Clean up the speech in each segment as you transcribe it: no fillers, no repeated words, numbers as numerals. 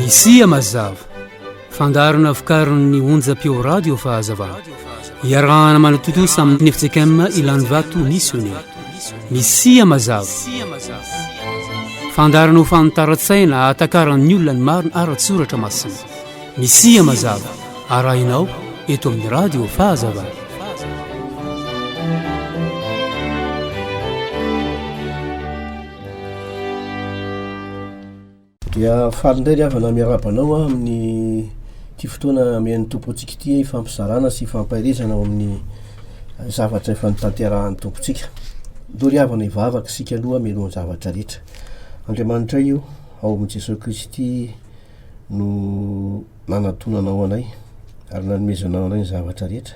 isia mazava fandarana fikaron'ny onjam-peo radio fahazavana iarahana manototosa amin'ny FJKM Ilany Vato missionnaire misia mazava fandarana ho fanontara-tsaina atakaran'ny olona ny marina ara-tsoratra masina misia mazava arahinao eto amin'ny radio fahazavana. Dia falindray ry avana miarabanao amin'ny ty fotoana amian'ny tompontsika ty fampizarana sy fampahirizana ao amin'ny zavatra efa nitanterahan'ny tompontsika. Do ry avana ivavaka sika aloha mialohan'ny zavatra rehetra. Andriamanitra io ao amin'i Jesosy Kristy no nanatonanao anay ary nanomezanao anay ny zavatra rehetra.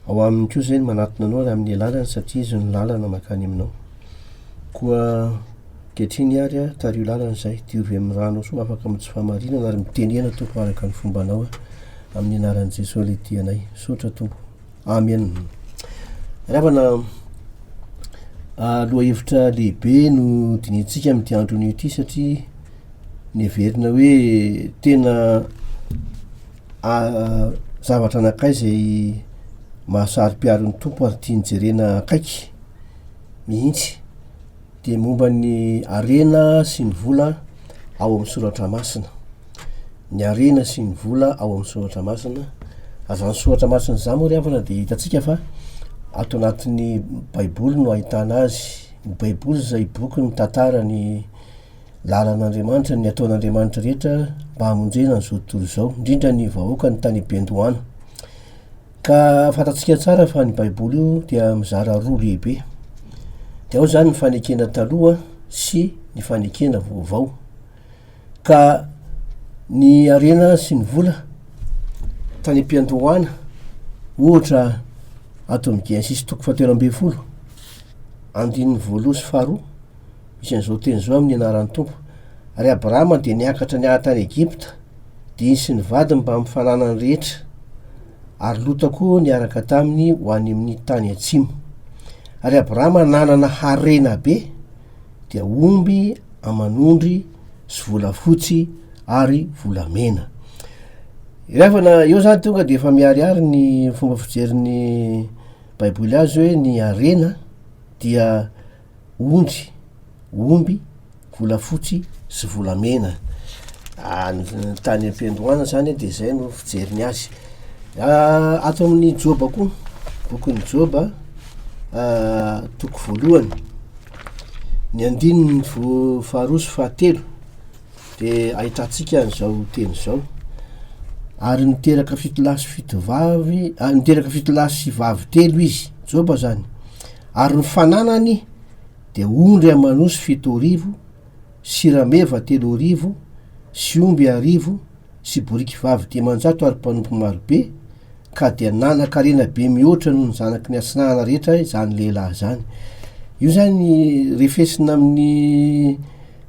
Ao aminy koa zay manatona anao ary amin'ny lalana satria izy ny lalana makany aminao. Koa kehitriny ary tario lalana izay diovy amin'ny rano soa afaka amin'ny tsy fahamarinana ary mitenena tompo araka ny fombanao amin'ny anaran'i Jesosy le tianay. Sotra tompo. Amen. Ravana loha hevitra lehibe no dinintsika amin'ny andron'io ity satria neverina hoe tena zavatra anakay zay mahasary mpiaron'ny tompo ary tia nijerena akaiky mihitsy. De momba ny arena sy ny vola ao amin'ny soratra masina. Ny arena sy ny vola ao amin'ny soratra masina. Azany soratra masina zany moa ry havana de hitatsika fa ato anatin'ny baiboly no ahitana azy. Ny baiboly zay boky mitantara ny lalan'Andriamanitra, ny ataon'Andriamanitra rehetra mba hamonjena n'izao tontolo izao, indrindra ny vahoaka ny tany Bendohana. Ka fantatsika tsara fa ny baiboly io dia mizara roa lehibe. De ao zany ny fanekena taloha sy ny fanekena vaovao. Ka ny arena sy ny vola tany am-piandohana ohatra ato amin'ny Genesis 3:12 andininy voalohany sy faharoa misy an'izao teny zao amin'ny anaran'ny tompo. Ary Abrahama de niakatra niala tany Egypta diny sy ny vadiny mba mifanana ny rehetra ary Lota koa niaraka taminy ho any amin'ny tany atsimo. Ary Abrahama nanana harena be dia omby, aman'ondry sy volafotsy ary volamena. Rehefa eo zany tonga de efa miariary ny fomba fijerin'ny baiboly azy hoe ny arena dia ondry, omby, volafotsy sy volamena. Ny tany am-piandohana zany de zay no fijeriny azy. Ato amin'ny Joba koa, bokin'ny Joba toko voalohany ny andininy faharoa sy fahatelo de ahitatsika an'izao teny zao. Ary niteraka fitolahy sy fitovavy, niteraka fitolahy sy vavy telo izy, Joba zany. Ary ny fananany de ondry amanosy 7,000, sy rameva 3,000, sy omby 1,000, sy boriky vavy 10,000 ary mpanompo marobe. Ka dia nanan-karena be mihoatra noho ny zanaky ny asinahana rehetra zany lehilahy zany. Io zany refesina amin'ny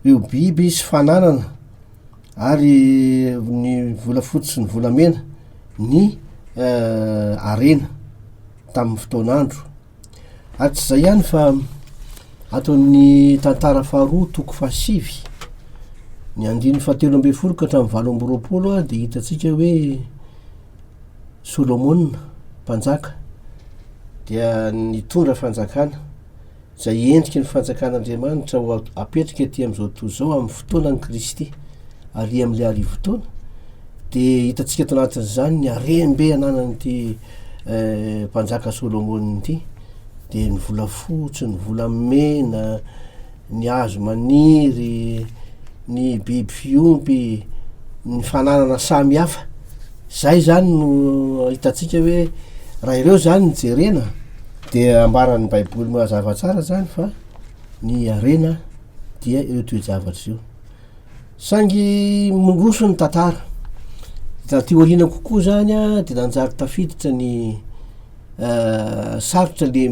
ireo biby sy fananana ary ny volafotsy sy ny volamena ny arena tamin'ny fotoan'andro. Ary tsy zay ihany fa ato amin'ny tantara faharoa toko fahasivy ny andininy 17 ka hatramin'ny 20 de hitatsika hoe Solomona mpanjaka dia nitondra fanjakana zay endriky ny fanjakan'Andriamanitra ho apetrika ety amin'izao tontolo zao amin'ny fotoanan'ny Kristy ary amin'ilay arivo-taona. De hitatsika ato anatin'izany ny harembe ananan'ity mpanjaka Solomona ity. De ny volafotsy, ny volamena, ny hazo maniry, ny biby fiompy, ny fananana samy hafa. Zay zany no hitatsika hoe raha ireo zany ny jerena de ambaran'ny baiboly mazava tsara zany fa ny arena dia ireo toe-javatra io. Sangy mongoso ny tantara. Da ty orina kokoa zany de nanjary tafiditra ny sarotra le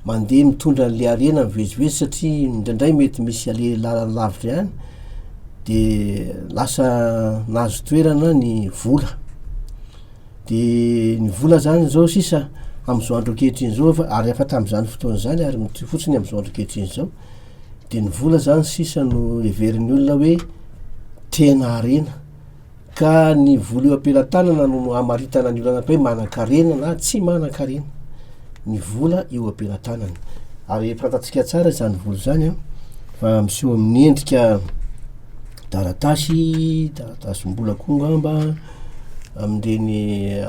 mandeha mitondra an'le arena mivezivezy satria indraindray mety misy ale lalany lavitra ihany de lasa nahazo toerana ny vola. De ny vola zany zao sisa am'izao andro ankehitriny zao ary efa tam'izany fotoana zany ary mity fotsiny am'izao andro ankehitriny zao de ny vola zany sisa no heverin'ny olona hoe tena arena ka ny vola eo ampelantanana no amaritana ny olana hoe manan-karena na tsy manan-karena ny vola eo ampelantanany ary fantatsika tsara zany vola zany a fa miseho amin'ny endrika taratasy mbola kongamba am'ireny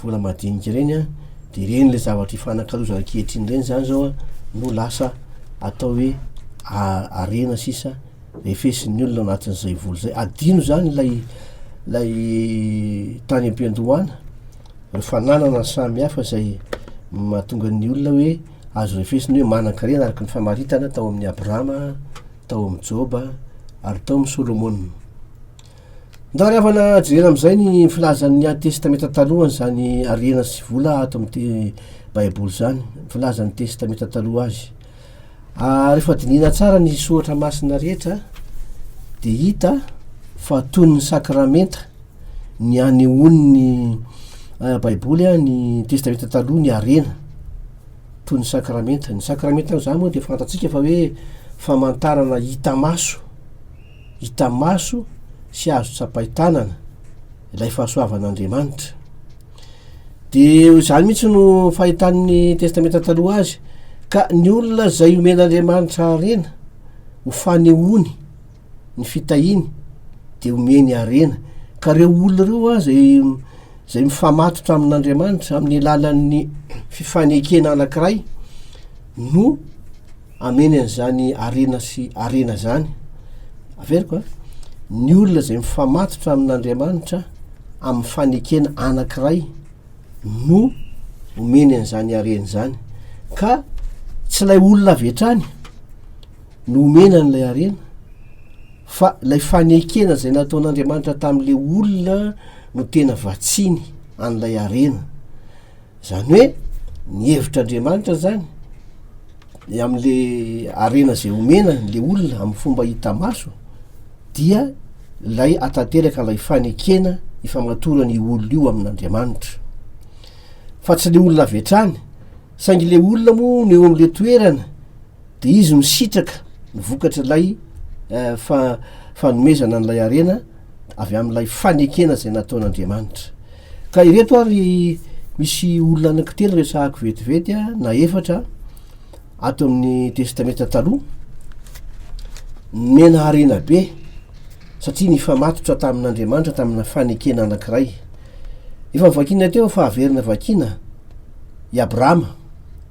vola madinika reny a de reny le zavatra ifanakalozana ankehitriny reny zany zao a no lasa atao hoe arena sisa refesin'ny olona anatin'izay vola zay adino zany lay tany am-piandohana rehefa nanana ny samy hafa zay mahatonga ny olona hoe azo refesiny hoe manan-karena araky ny famaritana tao amin'ny Abrahama, tao amin'ny Joba ary tao amin'ny Solomona. Ndary avana jerena am'izay ny filazan'ny testameta talohany zany arena sy vola ato amin'ny baiboly zany, filazan'ny testameta taloha azy. Rehefa dinina tsara ny soratra masina rehetra de hita fa toy ny sakramenta ny anehoan'ny baiboly a ny testameta taloha ny arena toy ny sakramenta zany moa de fantatsika fa hoe famantarana hita maso sy azo tsapaitanana ilay fahasoavan'Andriamanitra de zany mihitsy no fahitan'ny testamenta taloha azy ka ny olona zay omen'Andriamanitra arena ho fanehoany ny fitahiny de omeny arena ka reo olona reo a zay mifamatotra amin'Andriamanitra amin'ny alalan'ny fifanekena anankiray no ameny an'izany arena sy arena zany averiko ny olona zay mifamatotra amin'Andriamanitra amin'ny fanekena anankiray no omeny an'izany arena zany ka tsy lay olona avetrany no omena n'lay arena fa lay fanekena zay nataon'Andriamanitra tamin'le olona no tena vatsiny an'lay arena zany hoe ny hevitr'Andriamanitra zany am'le arena zay omena le olona amin'ny fomba hita maso dia lay atateraka lay fanekena ifamatorany olona io amin'Andriamanitra fa tsy le olona avetrany saingy le olona moa no eo am'le toerana de izy misitraka nivokatra lay fanomezana n'lay arena avy am'lay fanekena zay nataon'Andriamanitra ka ireto ary misy olona anankitelo resahako vetivety a na efatra ato amin'ny testameta taloha mena arena be satria nifamatotra tamin'Andriamanitra tamina fanekena anankiray efa vakina teo fa averina vakina i Abrahama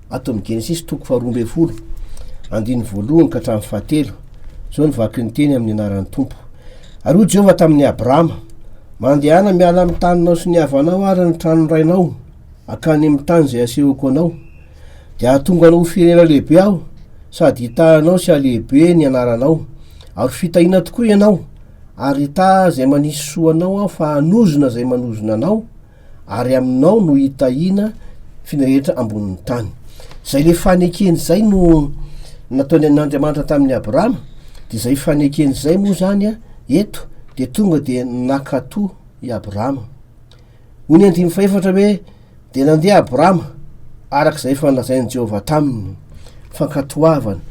ato amin'ny Genesis 12 andiny voalohany ka hatramin'ny fahatelo zao nivaky ny teny amin'ny anaran'ny Tompo. Ary hoy Jehova tamin'ny Abrahama, mandehana miala amin'ny taninao sy ny havanao ary ny tranon rainao akany amin'ny tany zay asehoko anao de ahatonga anao ho firenena lehibe aho sady hitahanao sy alehibe ny anaranao ary fitahina tokoa ianao ary hita zay manisy soanao aho fa hanozona zay manozona anao ary aminao no hitahina firehetra ambonin'ny tany. Zay le fanekeny zay no nataony an'Andriamanitra tamin'ny Abrahama de zay fanekeny zay moa zany a eto de tonga de nakato i Abrahama. Ony andimy faefatra hoe de nandeha Abrahama arak'izay fanlazain'i Jehova taminy fankatoavana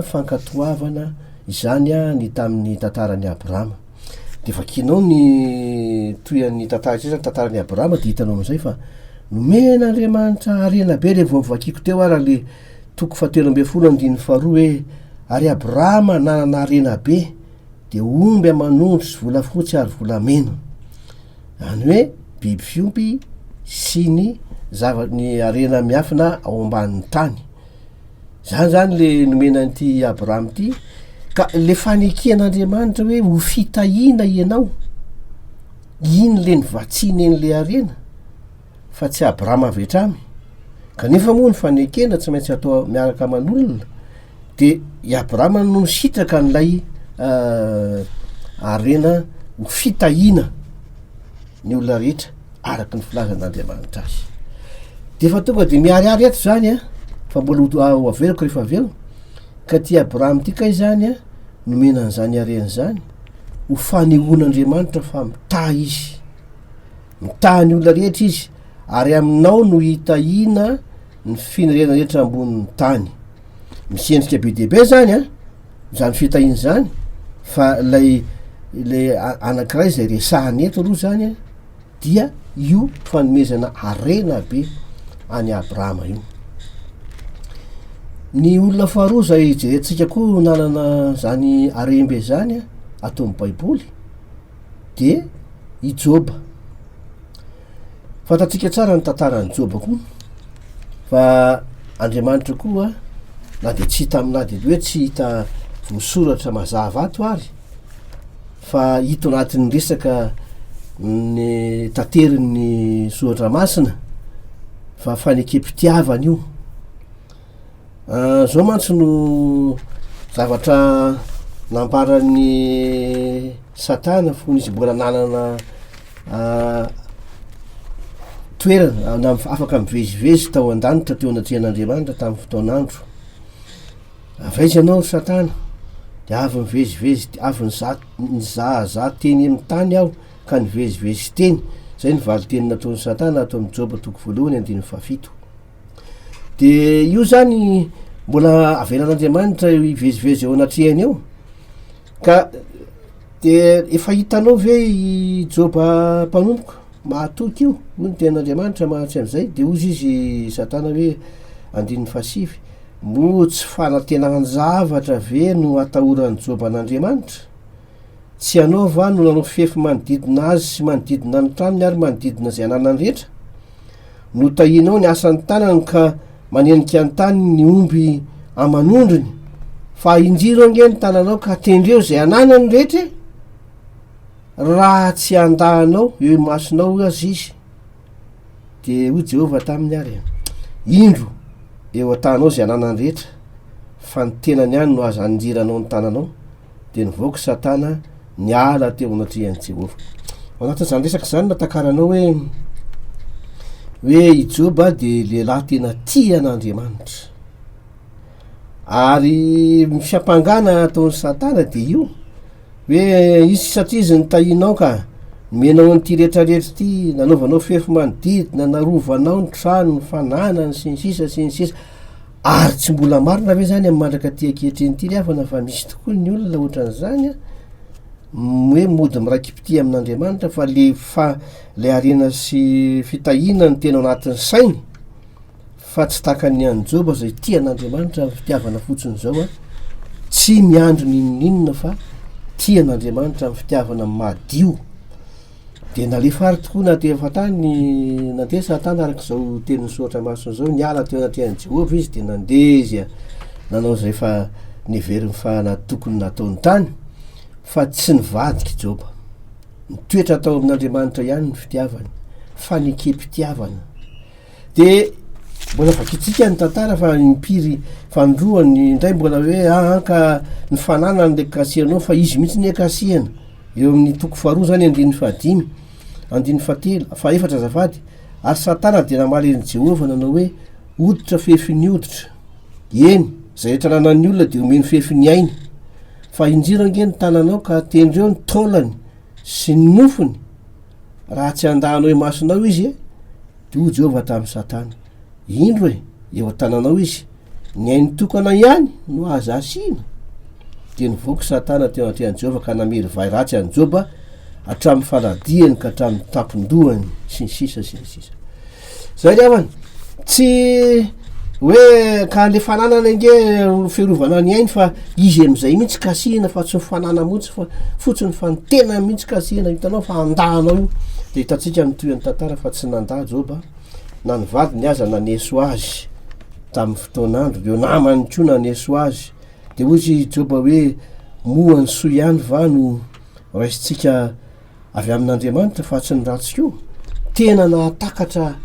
fankatoavana izany a ny tamin'ny tantaran'ny Abrahama de vakinao ny toyan'ny tantara zay tantaran'ny Abrahama de hitanao am'izay fa nomen'Andriamanitra arena be le vovakiko teo ara le 17:12 hoe ary Abrahama nanana arena be de omby amanondro sy volafotsy ary volamena any hoe biby fiompy sy ny ny arena miafina ao ambanin'ny tany zany le nomenan'ity Abrahama ty ka le faneken'Andriamanitra hoe ho fitahina ianao iny le nivatsiny en'le arena fa tsy Abrahama avetramy kanefa moa ny fanekena tsy maintsy atao miaraka aman'olona de i Abrahama no misitraka n'lay arena ho fitahina ny olona rehetra araky ny filazan'Andriamanitra azy de fa tonga de miariary eto zany a fa mbola ho averiko rehefa aveo ka ty Abrahama ty kay zany a nomenan'izany arena zany ho fanehoan'Andriamanitra fa mitahy izy mitahy ny olona rehetra izy ary aminao no hitahina ny finerena rehetra ambonin'ny tany misy endrika be dehibe zany a zany fitahina zany fa lay anankiray zay resahany eto aloha zany a dia io fanomezana arena be any Abrahama io. Ny olona faharoa zay jerentsika koa nanana zany arembe zany a atao amin'ny baiboly de i Joba. Fantatsika tsara ny tantarany Joba koa fa Andriamanitra koa na de tsy hita amina de hoe tsy hita voasoratra mazava ato ary fa hita anatin'ny resaka ny tanteriny Soatra Masina fa fanekepitiavana io. Zao mantsy no zavatra nambaran'ny Satana fony izy mbola nanana toerana afaka mivezivezy tao an-danitra teo anatrehan'Andriamanitra tamin'ny fotoan'andro. Avaiza anao Satana de avy mivezivezy avy nizahazaha teny amin'ny tany aho ka nivezivezy teny. Zay ny valiteny nataon'ny Satana atao amin'ny Joba 2:7. De io zany mbola avelan'Andriamanitra ivezivezy eo anatrehany eo ka de efa hitanao ve i Joba mpanompoka mahatoky io ny ten'Andriamanitra mahatsy am'izay de ozy izy Satana hoe 5 mo tsy fanantenany zavatra ve no atahoran'ny Joba an'Andriamanitra? Tsy anao va no nanao fefy manodidina azy sy manodidina ny tranony ary manodidina zay ananany rehetra? No tahinao ny asan'ny tanany ka manenika ny tany ny omby amanondrony fa injiro ange ny tananao ka tendreo zay ananany rehetra raha tsy andahanao eo masonao azy izy. De hoy Jehova taminy ary indro eo atanao zay ananany rehetra fa ny tenany ihany no azo anjiranao ny tananao. De nivoaka Satana niala teo anatrehan'i Jehova. Anatin'izany resaka zany natakaranao hoe i Joba de lehilahy tena tia an'Andriamanitra ary fiampangana ataon'ny Satana de io hoe izy satria izy nitahinao ka menao an'ity rehetrarehetra ty nanaovanao fefy manodidina narovanao ny trano ny fananany sy ny sisa ary tsy mbola marina ve zany amin'ny mandraka ty ankehitriny ty ry havana fa misy tokoa ny olona ohatran'izany hoe mody miraiki-pity amin'Andriamanitra fa le arena sy fitahina ny tena anatin'ny sainy fa tsy takany an'i Joba zay tia an'Andriamanitra fitiavana fotsiny zao tsy miandro ninonina fa tia an'Andriamanitra amin'ny fitiavana madio. De nalefa ary tokoa natefa tany nandeha Satana arak'izao tenin'ny Soatra Masina zao niala teo anatrehan'i Jehova izy de nandeha nanao zay fa niveriny fa tokony nataony tany fa tsy nivadiky Joba. Nitoetra atao amin'Andriamanitra ihany ny fitiavany fanekepitiavana. De mbola vakitsika ny tantara fa impiry fandroany indray mbola hoe ka ny fananany le kasihanao fa izy mihitsy ny akasiana eo amin'ny 2 zany 5 faefatra azafady. Ary Satana de namalin'i Jehova nanao hoe oditra fefy ny oditra eny zay rehetra nanan'ny olona de omeny fefy ny ainy fa injiro ange ny tananao ka tendreo ny taolany sy ny nofony raha tsy andahanao e masonao izy de ho Jehova tamin'ny Satana indro eo an-tananao izy ny ainy tokana ihany no azo asiana. De nivoaka Satana teo anatrehan'i Jehova ka namery vai ratsy an'i Joba hatramin'ny faladiany ka hatramin'ny tampon-dohany sy ny sisa. Zay ry havana tsy hoe ka le fananana ange fiarovana ny ainy fa izy am'izay mihitsy kasihana fa tsy mifanana motsy fa fotsiny fa ny tena mihitsy kasihana hitanao fa andahanao io. De hitatsika mitoy ny tantara fa tsy nanda Joba na ny vady ny aza naneso azy tamin'ny fotoan'andro reo namany ko naneso azy. De ozy Joba hoe moa ny soa ihany va no raisitsika avy amin'Andriamanitra fa tsy ny ratsy ko. Tena nahatakatra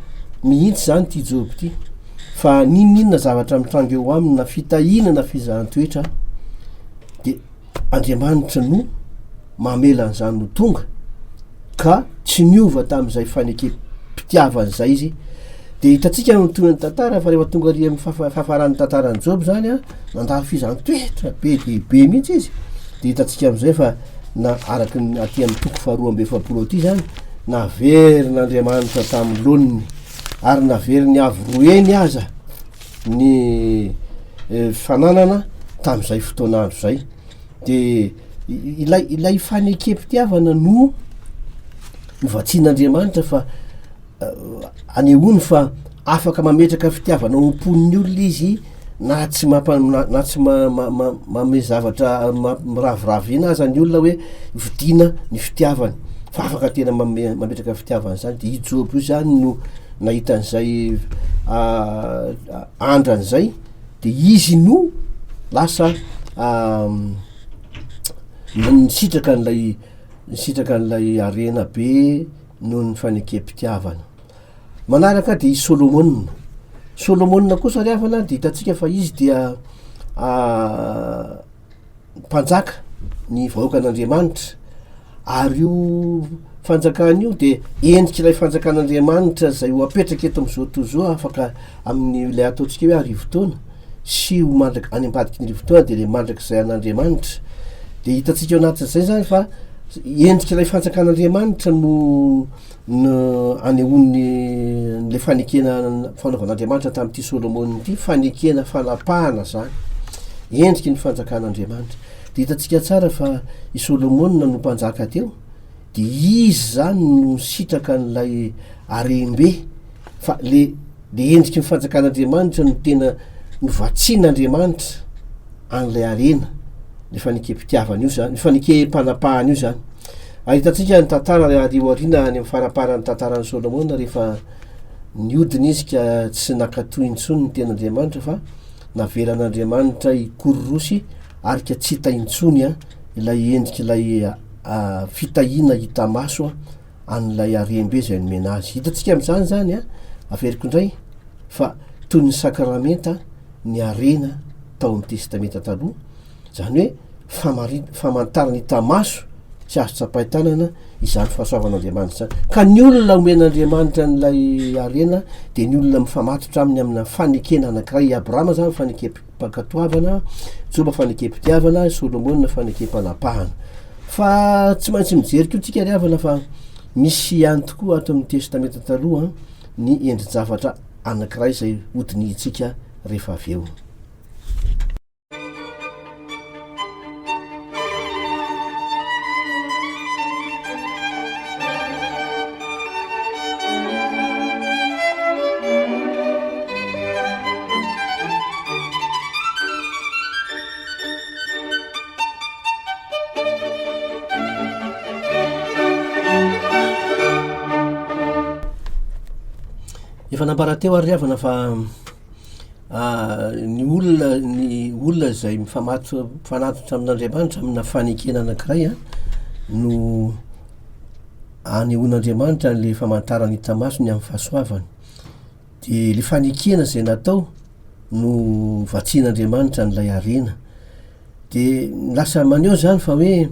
mihitsy zany ty Joba ty fa ninona zavatra mitranga eo aminy na fitahina na fizahan-toetra de Andriamanitra no mamelan'izany no tonga ka tsy niova tamin'izay fanekepitiavany zay izy. De hitatsika nitoy ny tantara fa rehefa tonga ry amin'ny fahafaran'ny tantaran'ny Joba zany nandalo fizahan-toetra be dehibe mihitsy izy. De hitatsika am'izay fa na araky ny aty amin'ny 2:7 ty zany naverin'Andriamanitra tamin'ny loniny ary naveriny avy roeny aza ny fananana tamin'izay fotoan'andro zay. De ilay fanekepitiavana no vatsian'andriamanitra fa anehoany fa afaka mametraka fitiavana ompon'ny olona izy na tsy na tsy mame zavatra miraviravina zany olona hoe vidina ny fitiavany fa afaka tena mametraka fitiavana zany de ijobo io zany no nahitan'izay andran'zay de izy no lasa nisitraka n'lay arena be noho ny fanekepitiavana. Manaraka de i Solomona kosa ry havana de hitatsika fa izy dia mpanjaka ny vahoakan'Andriamanitra ary io fanjakana io de endriky ilay fanjakan'Andriamanitra zay ho apetraka eto am'izao tozo afaka amin'ilay ataotsika hoe arivotaona sy ho mandraka any ambadiky ny rivotaona de le mandrak'izay an'Andriamanitra de hitatsika eo anatin'izay zany fa endriky ilay fanjakan'Andriamanitra no anehoany le fanekena fanaovan'Andriamanitra tamin'ity Solomona ity fanekena fanapahana zany endriky ny fanjakan'Andriamanitra de hitatsika tsara fa i Solomona no mpanjaka teo de izy zany no sitraka n'lay arembe fa le endriky ny fanjakan'Andriamanitra no tena no vatsian'Andriamanitra an'lay arena le fanekepitiavana io zany, ny fanekempanapahana io zany. Ahitatsika ny tantara arioarina any am'faraparan'ny tantaran'ny Solomona rehefa niodina izy ka tsy nakatoy intsony ny ten'Andriamanitra fa naveran'Andriamanitra ikororosy ary ka tsy hita intsony ilay endriky ilay fitahina hita maso an'ilay arembe zay nomena azy. Hitatsika am'zany zany averiko indray fa toy ny sakramenta ny arena tao amin'ny testamenta taloha zany hoe famantarana hita maso sy azo tsapaitanana izany fahasoavan'Andriamanitra zany ka ny olona omen'Andriamanitra n'lay arena de ny olona mifamatotra aminy amina fanekena anakiray i Abrahama zany fanekepakatoavana, Joba fanekepitiavana, Solomona fanekempanapahana fa tsy maintsy mijery ko tsika ry havana fa misy ihany tokoa ato amin'ny testamenta taloha ny endri-javatra anakiray zay hodinitsika rehefa avy eo. Efa namparateo ary havana fa ny olona zay mifanatotra amin'Andriamanitra amina fanekena anakiray no anehoan'Andriamanitra le famantarany hita masony amin'ny fahasoavany de le fanekena zay natao no vatsian'Andriamanitra n'lay arena de lasa maneo zany fa hoe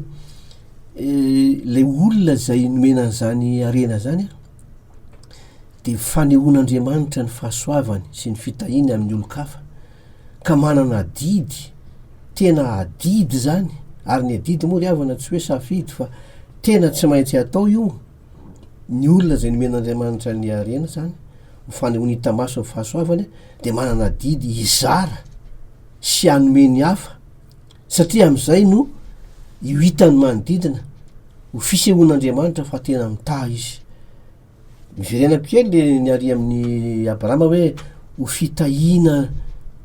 le olona zay nomenan'zany arena zany de fanehoan'Andriamanitra ny fahasoavany sy ny fitahiny amin'ny olo-kafa ka manana adidy tena adidy zany ary ny adidy moa ry havana tsy hoe safidy fa tena tsy maintsy atao io ny olona zay nomen'Andriamanitra ny arena zany fanehoany hita maso amin'ny fahasoavany de manana adidy izara sy anomeny hafa satria am'izay no io hitany manodidina ho fisehoan'Andriamanitra fa tena mitaha izy. Miverenako kely ny ary amin'ny Abrahama hoe ho fitahina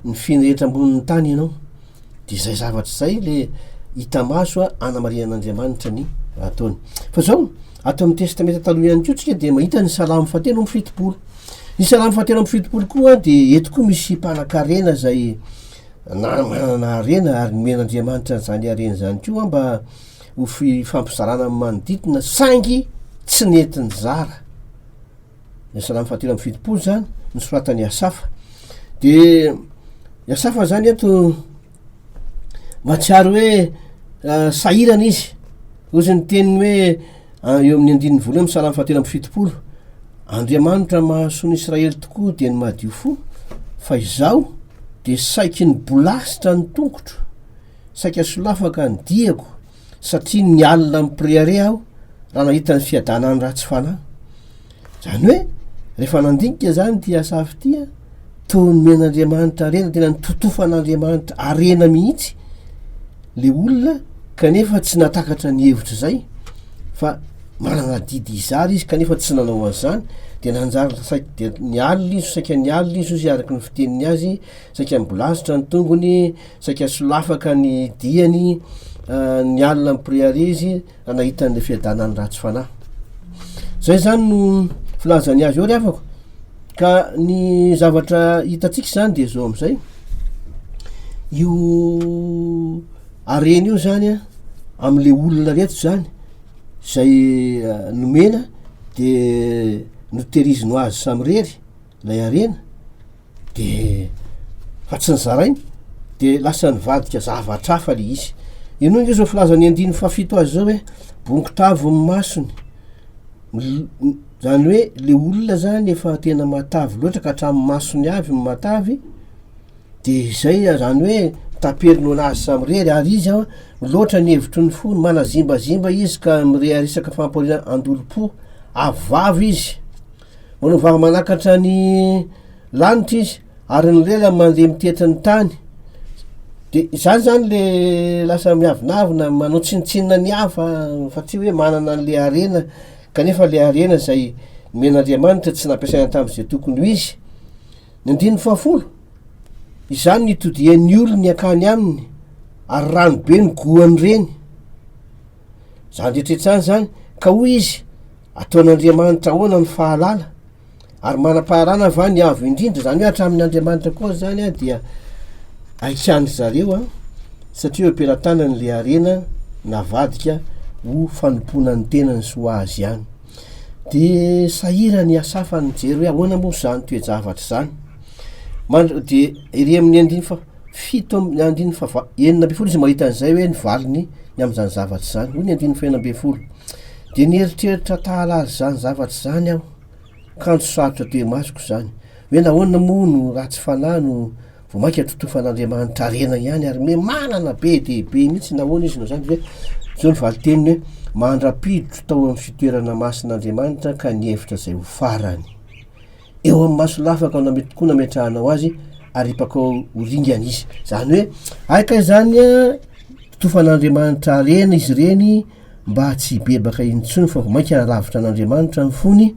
ny firehetra ambonin'ny tany ianao de zay zavatra zay le hita maso anamarian'Andriamanitra ny ataony. Fa zao ato amin'ny testamenta taloha ihany ko tsika de mahita ny salamo fahatelo amby fitopolo. Ny salamo fahatelo amby fitopolo koa de eto koa misy mpanan-karena zay manana arena ary nomen'Andriamanitra zany arena zany koa mba ho fifampizarana amin'ny manodidina saingy tsy netiny zara. Ny salamo fahatelo amby fitopolo zany nosoratan'ny Asafa de Asafa zany eto mahatsiaro hoe sahirana izy ozy ny teniny hoe eo amin'ny andininy voalohany amin'ny salamo fahatelo amby fitopolo Andriamanitra mahasoany Israely tokoa de ny madio fo fa izao de saiky ny bolasitra ny tongotro saika solafaka ny diako satria ny alina mipirehare aho raha nahita ny fiadanany ratsy fanahy. Zany hoe rehefa nandinika zany ty Asafa tia toy nomen'Andriamanitra arena tena ny totofan'Andriamanitra arena mihitsy le olona kanefa tsy natakatra ny hevitra zay fa manana didy izary izy kanefa tsy nanao an'izany de nanjary de ny alina izy saika ny alina izy izy araky ny fiteniny azy saika mibolasitra ny tongony saika solafaka ny diany ny alina mipriary izy nahitany le fiadanany ratsy fanahy zay zany no filazany azy eo ry afako ka ny zavatra hitatsika zany de zao am'izay io areny io zany a am'le olona reto zany zay nomena de noterizino azy samirery lay arena de fa tsy nyzarainy de lasa nivadika zavatra hafa le izy ino io zao filazany andiny fafito azy zao hoe bonkitavo ny masony zany hoe le olona zany efa tena matavy loatra ka hatramin'ny masony avy ny matavy de zay zany hoe taperino anazy samirery ary izy a loatra ny hevitry ny fony manazimbazimba izy ka mirearesaka famporiana andolo-po avavy izy manao vava manakatra ny lanitra izy ary ny lela mandeha miteta ny tany de zany zany le lasa miavinavina manao tsinitsinina ny hafa fa tsy hoe manana an'le arena kanefa le arena zay men'Andriamanitra tsy nampiasaina tam'izay tokony ho izy ny andiny fahafolo izany nitodian'ny olony akany aminy ary ranobe ny goany reny zany retretrany zany ka hoy izy ataon'Andriamanitra ahoana ny fahalala ary manam-paharana va ny avo indrindra zany hoe hatramin'ny Andriamanitra koa zany a dia aikany zareo a satria operatana n'le arena navadika ho fanompona ny tenany sy ho azy ihany de sahira ny asafa ny jery hoe ahoana moa zany toe-javatra zany de ery amin'ny andiny fa fito andiny fa enina amby folo izy mahita an'izay hoe nivaliny ny am'zany zavatra zany hoy ny andiny fa enina amby folo de nieritreritra tahalazy zany zavatra zany aho kanjo sarotra toe-masoko zany hoe nahoana moa no ratsy fanahy no vo mainka totofan'Andriamanitra arena ihany ary me manana be de be mihitsy nahoana izy no zany hoe zao ny valiteniny hoe mandrapiditro tao amin'ny fitoerana masin'Andriamanitra ka nihevitra zay ho farany eo amin'ny maso lafaka namety tokoa nametrahanao azy aripakao horingany izy zany hoe aika zany a totofan'Andriamanitra arena izy reny mba tsy bebaka intsony fa vo mainka lavitra an'Andriamanitra ny fony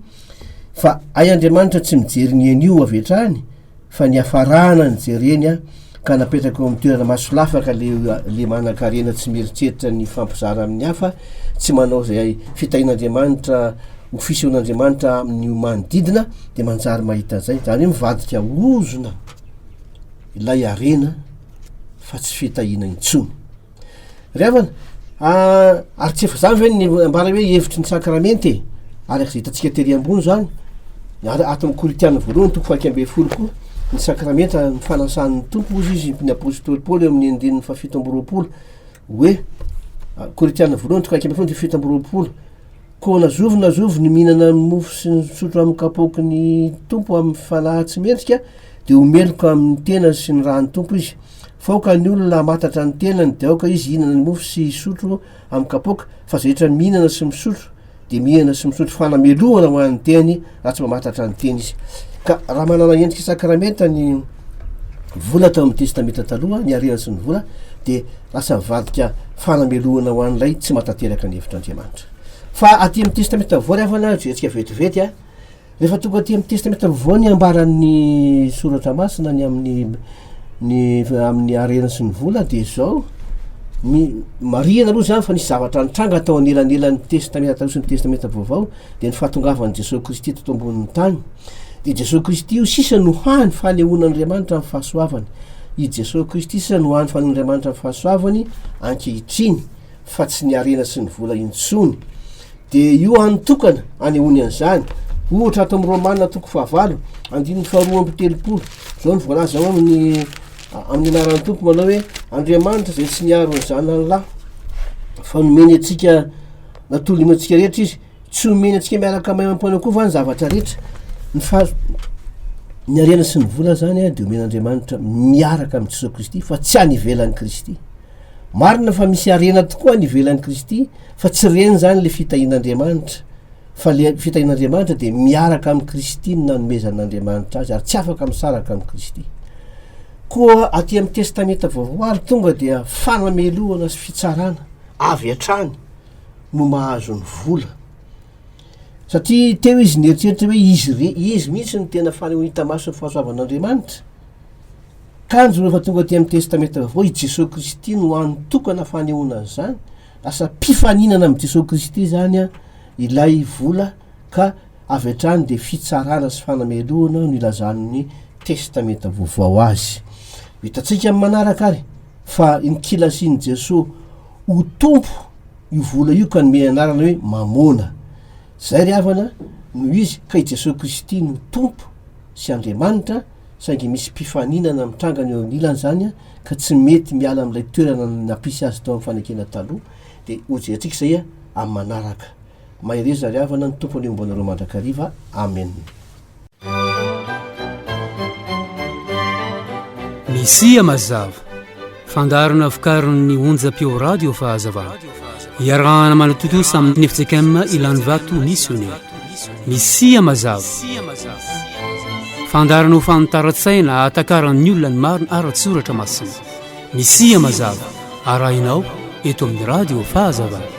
fa ay Andriamanitra tsy mijery ny anio avetrany fa ny afarana ny jereny a ka napetraka eo amin'ny toerana maso lafaka le manan-karena tsy mieritreritra ny fampizara amin'ny hafa tsy manao zay fitahin'Andriamanitra ho fisehoan'Andriamanitra amin'ny manodidina de manjary mahita zay zany hoe mivadika ozona ilay arena fa tsy fitahina intsony ryavana ary tsy efa zany ve ny ambara hoe hevitry ny sakramenty araky zay hitantsika tery ambony zany ato amin'ny Koritiana voalohany toko faika amby folo koa ny sakramenta ny fanasan'ny tompo ozy izy ny apôstôly Paoly amin'ny andininy fafito amby roapolo hoe Koritiana voalohany toko faika amby folo fito amby roapolo ko nazovo ny mihinana mofo sy ny sotro amin'ny kapoky ny tompo amin'ny fanahy tsy mendrika de omeloka amin'ny tena sy ny rahan'ny tompo izy faoka ny olona matatra ny tenany de aoka izy hihinana ny mofo sy sotro amin'ny kapoka fa zahetra ny mihinana sy misotro de mihinana sy misotro fanamelohana ho an'ny teny raha tsy mamatatra ny teny izy ka raha manana endrika sakramenta ny vola tao amin'ny testamenta taloha ny arena sy ny vola de lasa mivadika fanamelohana ho an'ilay tsy matateraka ny hevitr'Andriamanitra fa aty amin'ny testamenta voaryavana jerentsika vetivety a rehefa tonga aty amin'ny testamenta voa ny ambaran'ny soratra masina ny amin'ny arena sy ny vola de zao marihana aloha zany fa nisy zavatra nitranga atao anelanelan'ny testamenta taloha sy ny testamenta vaovao de ny fahatongavan'i Jesosy Kristy teto ambonin'ny tany de Jesosy Kristy io sisa no hany fanehoan'Andriamanitra amin'ny fahasoavany i Jesosy Kristy sisa no hany fanehoan'Andriamanitra amin'ny fahasoavany ankehitriny fa tsy ny arena sy ny vola intsony de io anotokana anehoany an'izany ohatra ato amin'ny Romanina toko fahavalo andininy faharoa amby telopolo zao ny voalaza ao amin'ny anaran'ny tompo manao hoe Andriamanitra zay tsy niaro ny zanany lahy fa nomeny atsika natolony atsika rehetra izy tsy omeny atsika miaraka maimam-poana koa va ny zavatra rehetra ny arena sy ny vola zany a de omen'Andriamanitra miaraka amin'ny Jesosy Kristy fa tsy any ivelan'ny Kristy marina fa misy arena tokoa any ivelan'ny Kristy fa tsy reny zany le fitahin'Andriamanitra fa le fitahin'Andriamanitra de miaraka amin'ny Kristy no nanomezan'Andriamanitra azy ary tsy afaka misaraka amin'ny Kristy koa aty amin'ny testamenta vaovao ary tonga dia fanamelohana sy fitsarana avy atrany no mahazo ny vola satria teo izy nieritreritra hoe izy mihitsy ny tena fanehohita maso ny fahasoavan'Andriamanitra kanjo rehefa tonga ty amin'ny testamenta vaovao i Jesosy Kristy no anotokana fanehoana zany asa mpifaninana amin'ny Jesosy Kristy zany a ilay vola ka avy atrany de fitsarana sy fanamelohana no ilazan'ny testamenta vaovao azy hitatsika amin'ny manaraka ary fa nikilasiany Jesosy ho tompo io vola io ka nome anarana hoe mamona zay ry havana no izy ka i Jesosy Kristy no tompo sy Andriamanitra saingy misy mpifaninana mitrangana eo amin'ilany zany a ka tsy mety miala amin'ilay toerana nampisy azy tao amin'ny fanekena taloha de hojerentsika zay a amin'ny manaraka mahereza ry havana ny tompony ombanareo mandrakariva amen. Misia mazava fandarana vokarin'ny onjam-peo radio fahazavana iarahana manototosa amin'ny FJKM Ilany Vato missionnaire. Misia mazava fandarana ho fanontara-tsaina atakaran'ny olona ny marina ara-tsoratra masina. Misia mazava arahinao eto amin'ny radio fahazavana.